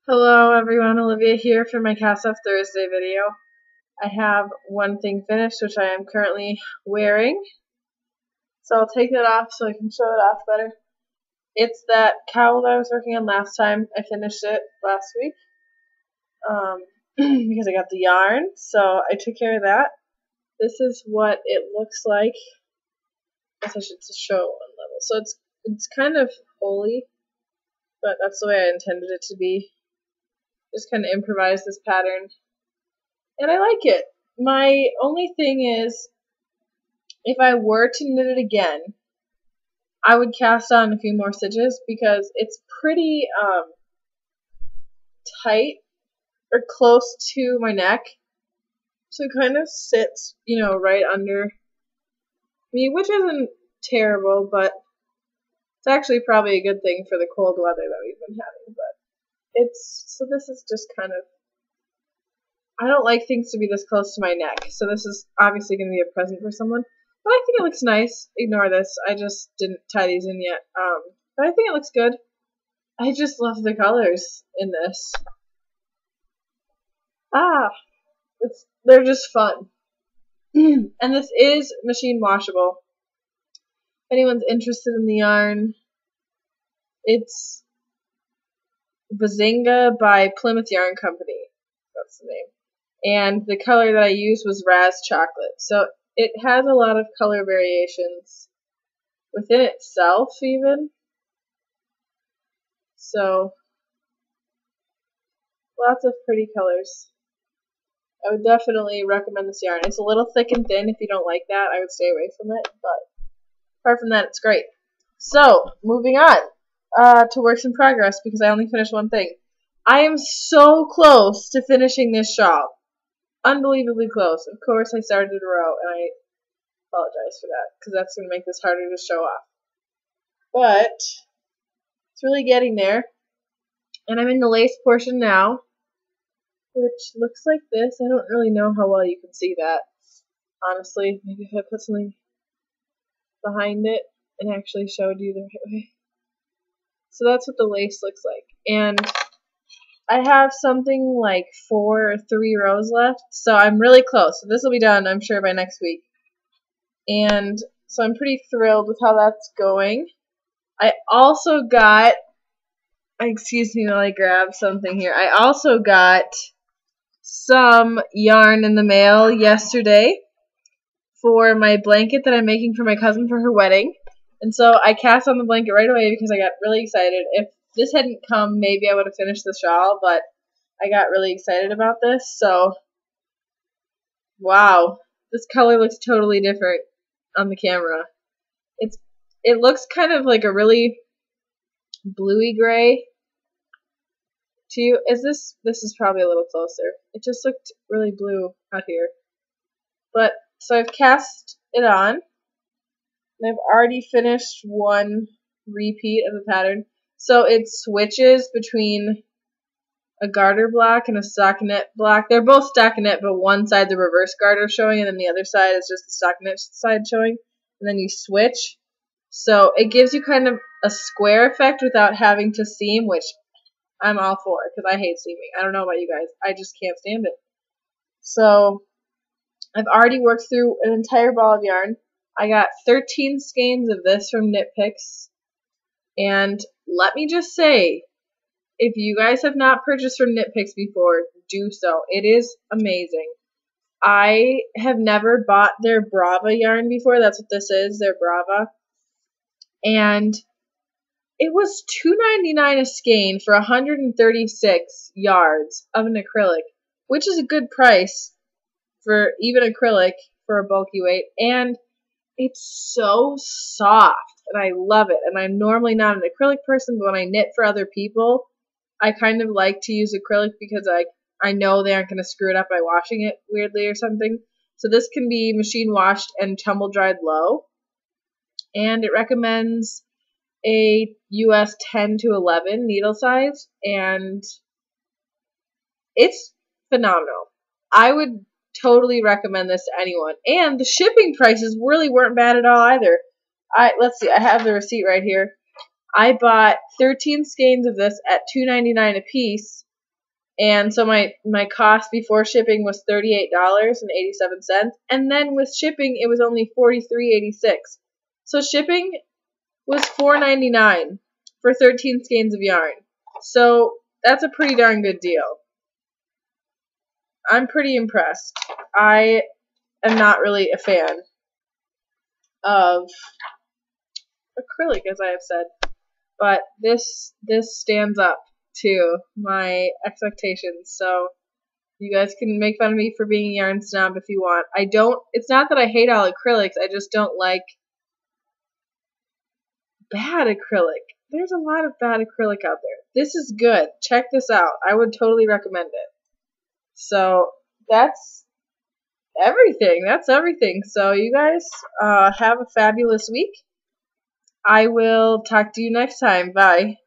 Hello everyone, Olivia here for my Cast Off Thursday video. I have one thing finished which I am currently wearing. So I'll take it off so I can show it off better. It's that cowl that I was working on last time. I finished it last week because I got the yarn, so I took care of that. This is what it looks like. I guess I should just show one level. So it's kind of holey, but that's the way I intended it to be. Just kind of improvise this pattern, and I like it. My only thing is, if I were to knit it again, I would cast on a few more stitches because it's pretty tight or close to my neck, so it kind of sits, right under me, which isn't terrible, but it's actually probably a good thing for the cold weather that we've been having. But so this is just kind of, I don't like things to be this close to my neck, so this is obviously going to be a present for someone. But I think it looks nice. Ignore this. I just didn't tie these in yet. But I think it looks good. I just love the colors in this. They're just fun. And this is machine washable. If anyone's interested in the yarn, it's Bazinga by Plymouth Yarn Company. That's the name. And the color that I used was Raz Chocolate. So it has a lot of color variations within itself even. So lots of pretty colors. I would definitely recommend this yarn. It's a little thick and thin. If you don't like that, I would stay away from it. But apart from that, it's great. So moving on to works in progress because I only finished one thing. I am so close to finishing this shawl. Unbelievably close. Of course, I started a row, and I apologize for that because that's going to make this harder to show off. But it's really getting there, and I'm in the lace portion now, which looks like this. I don't really know how well you can see that, honestly. Maybe if I put something behind it and actually showed you the right way. So that's what the lace looks like, and I have something like 4 or 3 rows left, so I'm really close. So this will be done, I'm sure, by next week. And so I'm pretty thrilled with how that's going. I also got, excuse me while I grab something here. I also got some yarn in the mail yesterday for my blanket that I'm making for my cousin for her wedding. And so I cast on the blanket right away because I got really excited. If this hadn't come, maybe I would have finished the shawl, but I got really excited about this. So, wow, this color looks totally different on the camera. It looks kind of like a really bluey gray to you. This is probably a little closer. It just looked really blue out here. But so I've cast it on, and I've already finished one repeat of the pattern. So it switches between a garter block and a stockinette block. They're both stockinette, but one side the reverse garter showing, and then the other side is just the stockinette side showing. And then you switch. So it gives you kind of a square effect without having to seam, which I'm all for because I hate seaming. I don't know about you guys. I just can't stand it. So I've already worked through an entire ball of yarn. I got 13 skeins of this from Knit Picks. And let me just say, if you guys have not purchased from Knit Picks before, do so. It is amazing. I have never bought their Brava yarn before. That's what this is, their Brava. And it was $2.99 a skein for 136 yards of an acrylic, which is a good price for even acrylic for a bulky weight. And it's so soft, and I love it. And I'm normally not an acrylic person, but when I knit for other people, I kind of like to use acrylic because I know they aren't going to screw it up by washing it weirdly or something. So this can be machine washed and tumble dried low. And it recommends a US 10 to 11 needle size, and it's phenomenal. I would totally recommend this to anyone. And the shipping prices really weren't bad at all either. Let's see, I have the receipt right here. I bought 13 skeins of this at $2.99 a piece, And so my cost before shipping was $38.87, and then with shipping it was only $43.86. So shipping was $4.99 for 13 skeins of yarn. So that's a pretty darn good deal. I'm pretty impressed. I am not really a fan of acrylic, as I have said, but this stands up to my expectations. So you guys can make fun of me for being a yarn snob if you want. It's not that I hate all acrylics, I just don't like bad acrylic. There's a lot of bad acrylic out there. This is good. Check this out. I would totally recommend it. So that's everything. That's everything. So you guys have a fabulous week. I will talk to you next time. Bye.